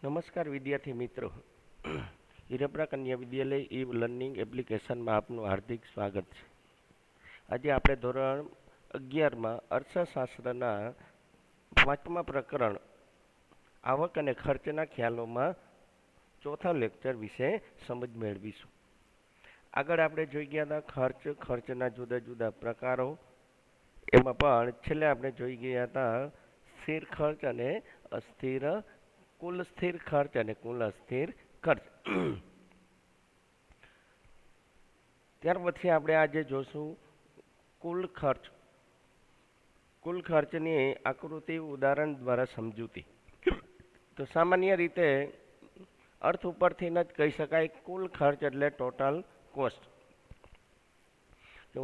નમસ્કાર વિદ્યાર્થી મિત્રો. હિરપરા કન્યા વિદ્યાલય ઈ લર્નિંગ એપ્લિકેશનમાં આપનું હાર્દિક સ્વાગત છે. આજે આપણે ધોરણ 11માં અર્થશાસ્ત્રના 5મા પ્રકરણ આવક અને ખર્ચના ખ્યાલોમાં ચોથા લેક્ચર વિશે સમજ મેળવીશું. આગળ આપણે જોઈ ગયા હતા ખર્ચના જુદા જુદા પ્રકારો. એમાં પણ છેલ્લે આપણે જોઈ ગયા હતા સ્થિર ખર્ચ અને અસ્થિર કુલ સ્થિર ખર્ચ અને કુલ અસ્થિર ખર્ચ. ત્યાર પછી આપણે આજે જોશું કુલ ખર્ચ. કુલ ખર્ચની આકૃતિ ઉદાહરણ દ્વારા સમજૂતી. તો સામાન્ય રીતે અર્થ ઉપરથી જ કહી શકાય કુલ ખર્ચ એટલે ટોટલ કોસ્ટ.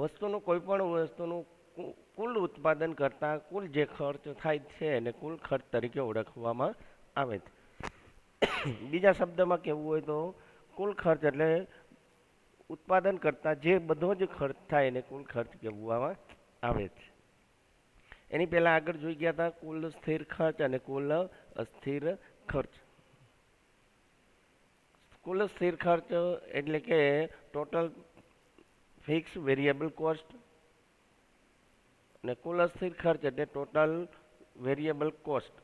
વસ્તુનું કોઈ પણ વસ્તુનું કુલ ઉત્પાદન કરતાં કુલ જે ખર્ચ થાય છે એને કુલ ખર્ચ તરીકે ઓળખવામાં આવે છે. બીજા શબ્દમાં કહેવું હોય તો કુલ ખર્ચ એટલે ઉત્પાદન કરતાં જે બધો જ ખર્ચ થાય એને કુલ ખર્ચ કહેવામાં આવે છે. એની પહેલાં આગળ જોઈ ગયા હતા કુલ સ્થિર ખર્ચ અને કુલ અસ્થિર ખર્ચ. કુલ સ્થિર ખર્ચ એટલે કે ટોટલ ફિક્સ વેરિયેબલ કોસ્ટ અને કુલ અસ્થિર ખર્ચ એટલે ટોટલ વેરિયેબલ કોસ્ટ.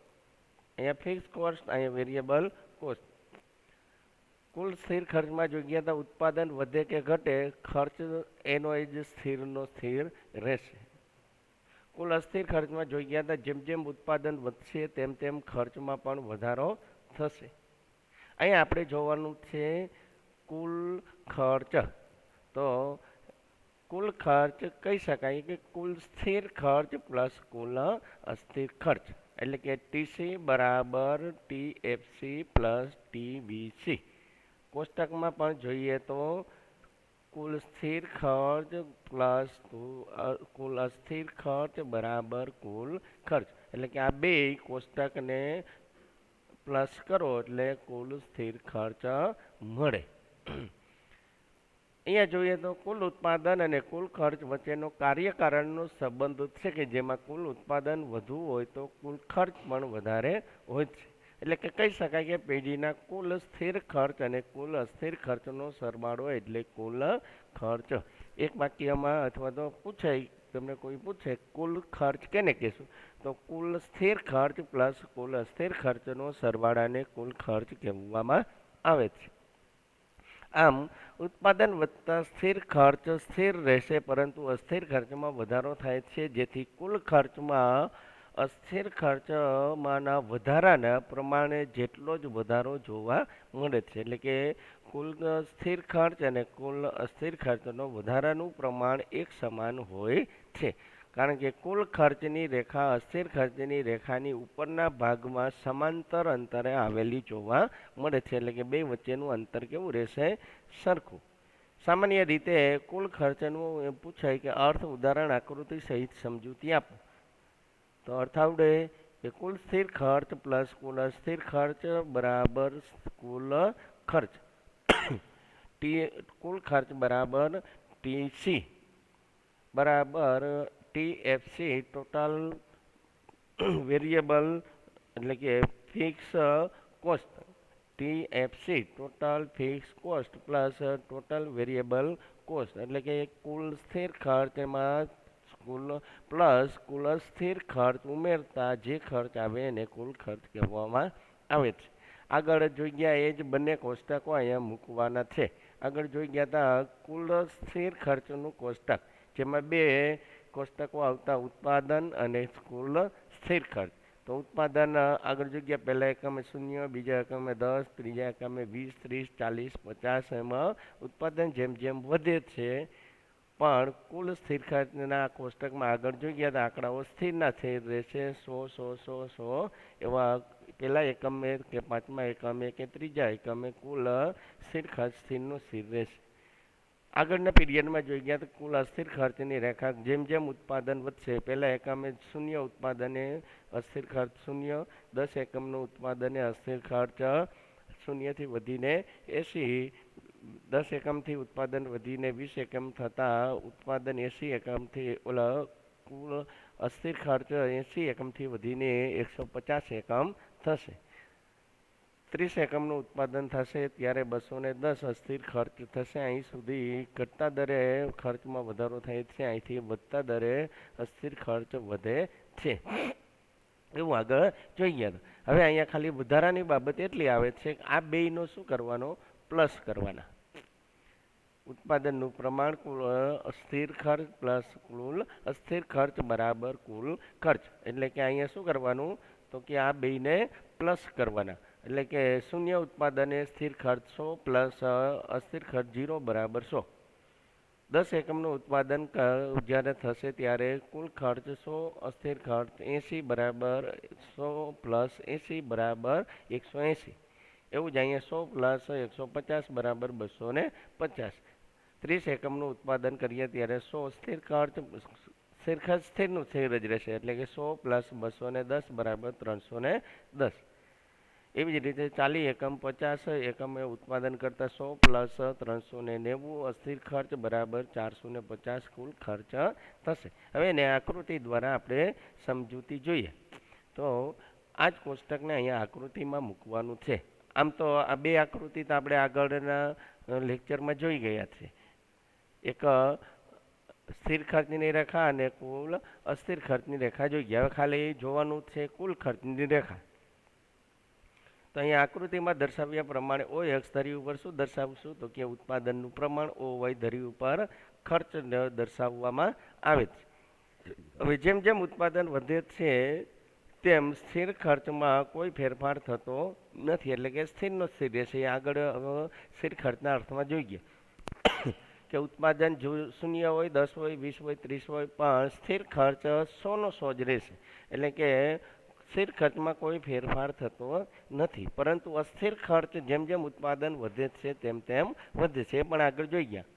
અહીંયા ફિક્સ કોસ્ટ, અહીંયા વેરિયેબલ કોસ્ટ. કુલ સ્થિર ખર્ચમાં જોઈ ગયા હતા ઉત્પાદન વધે કે ઘટે ખર્ચ એનો એ જ સ્થિરનો સ્થિર રહેશે. કુલ અસ્થિર ખર્ચમાં જોઈ ગયા હતા જેમ જેમ ઉત્પાદન વધશે તેમ તેમ ખર્ચમાં પણ વધારો થશે. અહીંયા આપણે જોવાનું છે કુલ ખર્ચ. તો કુલ ખર્ચ કહી શકાય કે કુલ સ્થિર ખર્ચ પ્લસ કુલ અસ્થિર ખર્ચ એટલે કે ટીસી બરાબર ટીએફસી પ્લસ ટીવીસી. કોષ્ટકમાં પણ જોઈએ તો કુલ સ્થિર ખર્ચ પ્લસ કુલ અસ્થિર ખર્ચ બરાબર કુલ ખર્ચ એટલે કે આ બે કોષ્ટકને પ્લસ કરો એટલે કુલ સ્થિર ખર્ચ મળે. અહીંયા જોઈએ તો કુલ ઉત્પાદન અને કુલ ખર્ચ વચ્ચેનો કાર્યકારણનો સંબંધ છે કે જેમાં કુલ ઉત્પાદન વધુ હોય તો કુલ ખર્ચ પણ વધારે હોય છે. એટલે કે કહી શકાય કે પેઢીના કુલ સ્થિર ખર્ચ અને કુલ અસ્થિર ખર્ચનો સરવાળો એટલે કુલ ખર્ચ. એક વાક્યમાં અથવા તો પૂછાય, તમને કોઈ પૂછે કુલ ખર્ચ કેને કહેશું, તો કુલ સ્થિર ખર્ચ પ્લસ કુલ અસ્થિર ખર્ચનો સરવાળાને કુલ ખર્ચ કહેવામાં આવે છે. આમ ઉત્પાદન વધતા સ્થિર ખર્ચ સ્થિર રહેશે પરંતુ અસ્થિર ખર્ચમાં વધારો થાય છે, જેથી કુલ ખર્ચમાં અસ્થિર ખર્ચમાંના વધારાના પ્રમાણે જેટલો જ વધારો જોવા મળે છે. એટલે કે કુલ સ્થિર ખર્ચ અને કુલ અસ્થિર ખર્ચનો વધારાનું પ્રમાણ એક સમાન હોય છે, કારણ કે કુલ ખર્ચની રેખા અસ્થિર ખર્ચની રેખાની ઉપરના ભાગમાં સમાંતર અંતરે આવેલી જોવા મળે છે. એટલે કે બે વચ્ચેનું અંતર કેવું રહેશે, સરખું. સામાન્ય રીતે કુલ ખર્ચનું પૂછાય કે અર્થ ઉદાહરણ આકૃતિ સહિત સમજૂતી આપો. તો અર્થ આવડે કે કુલ સ્થિર ખર્ચ પ્લસ કુલ અસ્થિર ખર્ચ બરાબર કુલ ખર્ચ. કુલ ખર્ચ બરાબર ટીસી બરાબર ટીએફસી ટોટલ વેરિયેબલ એટલે કે fix cost. TFC total fix cost plus total variable cost એટલે કે કુલ સ્થિર ખર્ચ એમાં કુલ પ્લસ કુલ અસ્થિર ખર્ચ ઉમેરતા જે ખર્ચ આવે એને કુલ ખર્ચ કહેવામાં આવે છે. આગળ જોઈ ગયા એ જ બંને કોષ્ટકો અહીંયા મૂકવાના છે. આગળ જોઈ ગયા હતા કુલ સ્થિર ખર્ચનું કોષ્ટક, જેમાં બે કોષ્ટકો આવતા ઉત્પાદન અને કુલ સ્થિર ખર્ચ. તો ઉત્પાદન આગળ જોઈ ગયા પહેલા એકમે 0, બીજા એકમે 10, ત્રીજા એકમે 20, 30, 40, 50. એમાં ઉત્પાદન જેમ જેમ વધે છે પણ કુલ સ્થિર ખર્ચના કોષ્ટકમાં આગળ જોઈ ગયા હતા આંકડાઓ સ્થિરના સ્થિર રહેશે. 100, 100, 100, 100 એવા પહેલા એકમે કે પાંચમા એકમે કે ત્રીજા એકમે કુલ સ્થિર ખર્ચ સ્થિરનો સ્થિર રહેશે. આગળના પીરિયડમાં જોઈ ગયા તો કુલ અસ્થિર ખર્ચની રેખા જેમ જેમ ઉત્પાદન વધશે પહેલા એકમે 0 ઉત્પાદને અસ્થિર ખર્ચ 0, 10 એકમનું ઉત્પાદને અસ્થિર ખર્ચ 0 થી વધીને 80, 10 એકમથી ઉત્પાદન વધીને 20 એકમ થતાં ઉત્પાદન 80 એકમથી કુલ અસ્થિર ખર્ચ 80 એકમથી વધીને 150 એકમ થશે. 30 એકમનું ઉત્પાદન થશે ત્યારે 210 અસ્થિર ખર્ચ થશે. અહીં સુધી ઘટતા દરે ખર્ચમાં વધારો થાય છે, અહીંથી વધતા દરે અસ્થિર ખર્ચ વધે છે. એવું આગળ જોઈએ. હવે અહીંયા ખાલી વધારાની બાબત એટલી આવે છે કે આ બેયનો શું કરવાનો, પ્લસ કરવાના. ઉત્પાદનનું પ્રમાણ કુલ અસ્થિર ખર્ચ પ્લસ કુલ અસ્થિર ખર્ચ બરાબર કુલ ખર્ચ. એટલે કે અહીંયા શું કરવાનું, તો કે આ બેયને પ્લસ કરવાના. એટલે કે શૂન્ય ઉત્પાદન એ સ્થિર ખર્ચ 100 પ્લસ અસ્થિર ખર્ચ 0 બરાબર 100. 10 એકમનું ઉત્પાદન જ્યારે થશે ત્યારે કુલ ખર્ચ 100 અસ્થિર ખર્ચ 80 બરાબર 100 પ્લસ 80 બરાબર 180. એવું જ અહીંયા 100 પ્લસ 150 બરાબર 250. 30 એકમનું ઉત્પાદન કરીએ ત્યારે 100 સ્થિર ખર્ચ સ્થિરનું સ્થિર જ રહેશે. એટલે કે 100 પ્લસ 210 બરાબર 310. એવી જ રીતે 40 એકમ 50 એકમે ઉત્પાદન કરતા 100 પ્લસ 390 અસ્થિર ખર્ચ બરાબર 450 કુલ ખર્ચ થશે. હવે એને આકૃતિ દ્વારા આપણે સમજૂતી જોઈએ. તો આ જ કોષ્ટકને અહીંયા આકૃતિમાં મૂકવાનું છે. આમ તો આ બે આકૃતિ તો આપણે આગળના લેક્ચરમાં જોઈ ગયા છે. એક સ્થિર ખર્ચની રેખા અને કુલ અસ્થિર ખર્ચની રેખા જોઈ ગયા. હવે ખાલી જોવાનું છે કુલ ખર્ચની રેખા. તો અહીંયા આકૃતિમાં દર્શાવ્યા પ્રમાણે ઓ એક્સ ધરી ઉપર શું દર્શાવશું, તો કે ઉત્પાદનનું પ્રમાણ, ઓ વાય ધરી ઉપર ખર્ચ દર્શાવવામાં આવે છે. હવે જેમ જેમ ઉત્પાદન વધે છે તેમ સ્થિર ખર્ચમાં કોઈ ફેરફાર થતો નથી. એટલે કે સ્થિરનો સ્થિર રહેશે. આગળ સ્થિર ખર્ચના અર્થમાં જોઈએ કે ઉત્પાદન જો 0 હોય, 10 હોય, 20 હોય, 30 હોય, પણ સ્થિર ખર્ચ 100નો 100 જ રહેશે. એટલે કે સ્થિર ખર્ચમાં કોઈ ફેરફાર થતો નથી. પરંતુ અસ્થિર ખર્ચ જેમ જેમ ઉત્પાદન વધે છે તેમ તેમ વધે છે. એ પણ આગળ જોઈ ગયા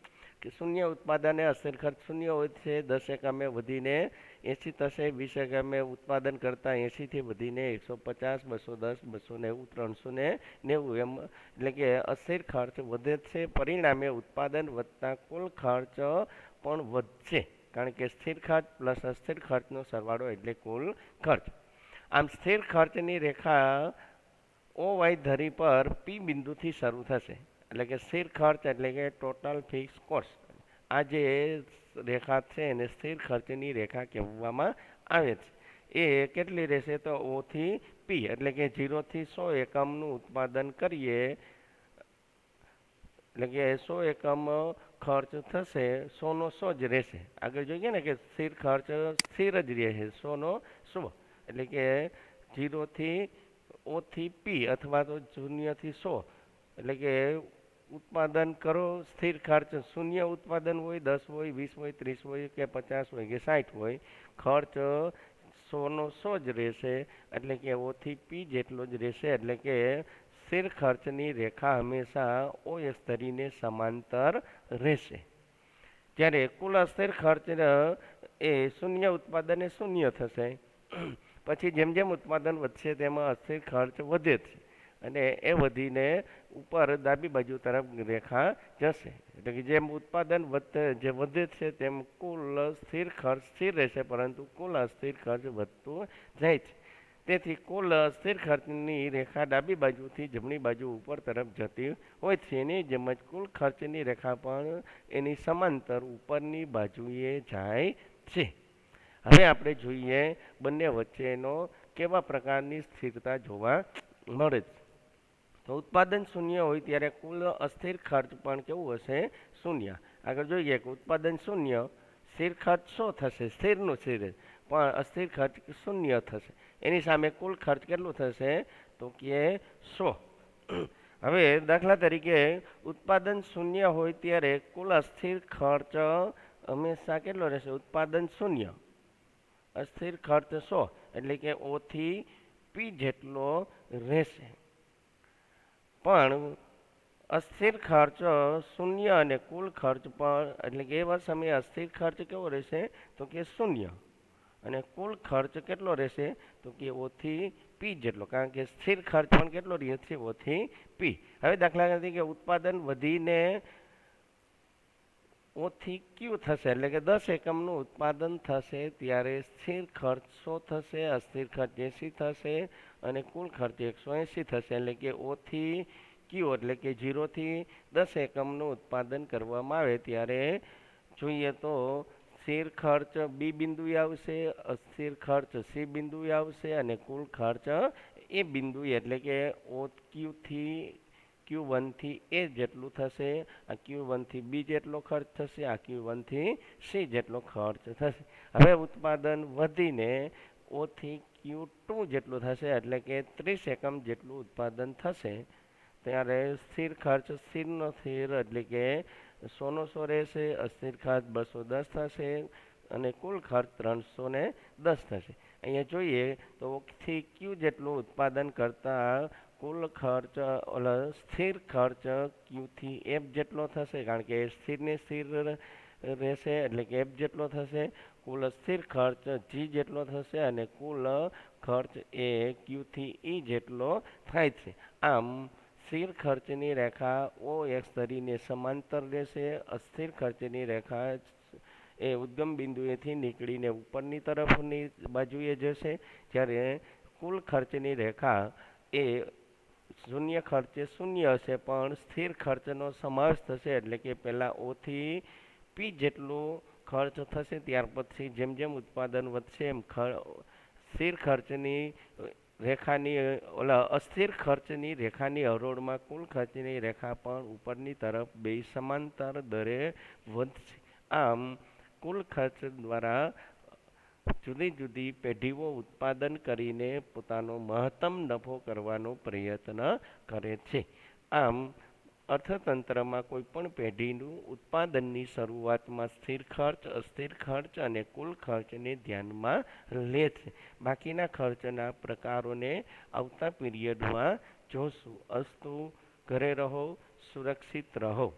કે શૂન્ય ઉત્પાદને અસ્થિર ખર્ચ 0 હોય છે. 10 એકમે વધીને 80 થશે. 20 એકમે ઉત્પાદન કરતાં 80થી વધીને 150, 210, 290, 390 એમ. એટલે કે અસ્થિર ખર્ચ વધે છે. પરિણામે ઉત્પાદન વધતા કુલ ખર્ચ પણ વધશે. કારણ કે સ્થિર ખર્ચ પ્લસ અસ્થિર ખર્ચનો સરવાળો એટલે કુલ ખર્ચ. આમ સ્થિર ખર્ચની રેખા ઓ વાય ધરી પર પી બિંદુથી શરૂ થશે. એટલે કે સ્થિર ખર્ચ એટલે કે ટોટલ ફિક્સ કોસ્ટ. આ જે રેખા છે એને સ્થિર ખર્ચની રેખા કહેવામાં આવે છે. એ કેટલી રહેશે, તો ઓ થી પી. એટલે કે 0 થી 100 એકમનું ઉત્પાદન કરીએ એટલે કે 100 એકમ ખર્ચ થશે, 100નો 100 જ રહેશે. આગળ જોઈએ ને કે સ્થિર ખર્ચ સ્થિર જ રહેશે, 100નો 100. એટલે કે 0 થી ઓ થી પી અથવા તો 0 થી 100. એટલે કે ઉત્પાદન કરો, સ્થિર ખર્ચ શૂન્ય ઉત્પાદન હોય, 10 હોય, 20 હોય, 30 હોય કે 50 હોય કે 60 હોય, ખર્ચ 100નો 100 જ રહેશે. એટલે કે ઓ થી પી જેટલો જ રહેશે. એટલે કે સ્થિર ખર્ચની રેખા હંમેશા ઓ એસ ધરીને સમાંતર રહેશે. જ્યારે કુલ અસ્થિર ખર્ચ એ શૂન્ય ઉત્પાદન એ શૂન્ય થશે. પછી જેમ જેમ ઉત્પાદન વધશે તેમાં અસ્થિર ખર્ચ વધે છે અને એ વધીને ઉપર ડાબી બાજુ તરફ રેખા જશે. એટલે કે જેમ ઉત્પાદન વધે છે તેમ કુલ સ્થિર ખર્ચ સ્થિર રહેશે, પરંતુ કુલ અસ્થિર ખર્ચ વધતું જાય છે. તેથી કુલ અસ્થિર ખર્ચની રેખા ડાબી બાજુથી જમણી બાજુ ઉપર તરફ જતી હોય છે. એની જેમ જ કુલ ખર્ચની રેખા પણ એની સમાંતર ઉપરની બાજુએ જાય છે. હવે આપણે જોઈએ બંને વચ્ચેનો કેવા પ્રકારની સ્થિરતા જોવા મળે છે. તો ઉત્પાદન શૂન્ય હોય ત્યારે કુલ અસ્થિર ખર્ચ પણ કેવું હશે, શૂન્ય. આગળ જોઈએ કે ઉત્પાદન શૂન્ય, સ્થિર ખર્ચ 100 થશે, સ્થિરનું સ્થિર, પણ અસ્થિર ખર્ચ શૂન્ય થશે. એની સામે કુલ ખર્ચ કેટલું થશે, તો કે 100. હવે દાખલા તરીકે ઉત્પાદન શૂન્ય હોય ત્યારે કુલ અસ્થિર ખર્ચ હંમેશા કેટલો રહેશે, ઉત્પાદન શૂન્ય, અસ્થિર ખર્ચ 100. એટલે કે ઓ થી પી જેટલો રહેશે. પણ અસ્થિર ખર્ચ શૂન્ય અને કુલ ખર્ચ પણ, એટલે કે એવા સમયે અસ્થિર ખર્ચ કેવો રહેશે, તો કે શૂન્ય, અને કુલ ખર્ચ કેટલો રહેશે, તો કે ઓ થી પી જેટલો. કારણ કે સ્થિર ખર્ચ પણ કેટલો રહે છે, ઓ થી પી. હવે દાખલા તરીકે ઉત્પાદન વધીને ઓથી ક્યુ થશે એટલે કે 10 એકમનું ઉત્પાદન થશે ત્યારે સ્થિર ખર્ચ 100 થશે, અસ્થિર ખર્ચ 80 થશે અને કુલ ખર્ચ 180 થશે. એટલે કે ઓથી ક્યુ એટલે કે 0 થી 10 એકમનું ઉત્પાદન કરવામાં આવે ત્યારે જોઈએ તો સ્થિર ખર્ચ બી બિંદુએ આવશે, અસ્થિર ખર્ચ સી બિંદુએ આવશે અને કુલ ખર્ચ એ બિંદુએ એટલે કે ઓ ક્યુથી Q1 થી એ જેટલું થશે, આ Q1 થી બી જેટલો ખર્ચ થશે, આ Q1 થી સી જેટલો ખર્ચ થશે. હવે ઉત્પાદન વધીને ઓથી Q2 જેટલું થશે એટલે કે 30 એકમ જેટલું ઉત્પાદન થશે ત્યારે સ્થિર ખર્ચ સ્થિરનો સ્થિર એટલે કે 100 રહેશે, અસ્થિર ખર્ચ 210 થશે અને કુલ ખર્ચ 310 થશે. અહીંયા જોઈએ તો થી ક્યુ જેટલું ઉત્પાદન કરતા કુલ ખર્ચ સ્થિર ખર્ચ ક્યુથી એફ જેટલો થશે કારણ કે સ્થિરને સ્થિર રહેશે એટલે કે એફ જેટલો થશે. કુલ અસ્થિર ખર્ચ જી જેટલો થશે અને કુલ ખર્ચ એ ક્યુથી ઈ જેટલો થાય છે. આમ સ્થિર ખર્ચની રેખા ઓ એક્સ ધરીને સમાંતર રહેશે. અસ્થિર ખર્ચની રેખા એ ઉદ્ગમ બિંદુએથી નીકળીને ઉપરની તરફની બાજુએ જશે જ્યારે કુલ ખર્ચની રેખા એ શૂન્ય ખર્ચે શૂન્ય હશે પણ સ્થિર ખર્ચનો સમાવેશ થશે એટલે કે પહેલાં ઓથી પી જેટલું ખર્ચ થશે ત્યાર પછી જેમ જેમ ઉત્પાદન વધશે એમ સ્થિર ખર્ચની રેખાની અસ્થિર ખર્ચની રેખાની હરોળમાં કુલ ખર્ચની રેખા પણ ઉપરની તરફ બે સમાંતર દરે વધશે. આમ કુલ ખર્ચ દ્વારા જુદી જુદી પેઢીઓ ઉત્પાદન કરીને પોતાનો મહત્તમ નફો કરવાનો પ્રયત્ન કરે છે. આમ અર્થતંત્રમાં કોઈપણ પેઢીનું ઉત્પાદનની શરૂઆતમાં સ્થિર ખર્ચ, અસ્થિર ખર્ચ અને કુલ ખર્ચને ધ્યાનમાં લે છે. બાકીના ખર્ચના પ્રકારોને આવતા પીરિયડમાં જોશું. અસ્તુ, ઘરે રહો, સુરક્ષિત રહો.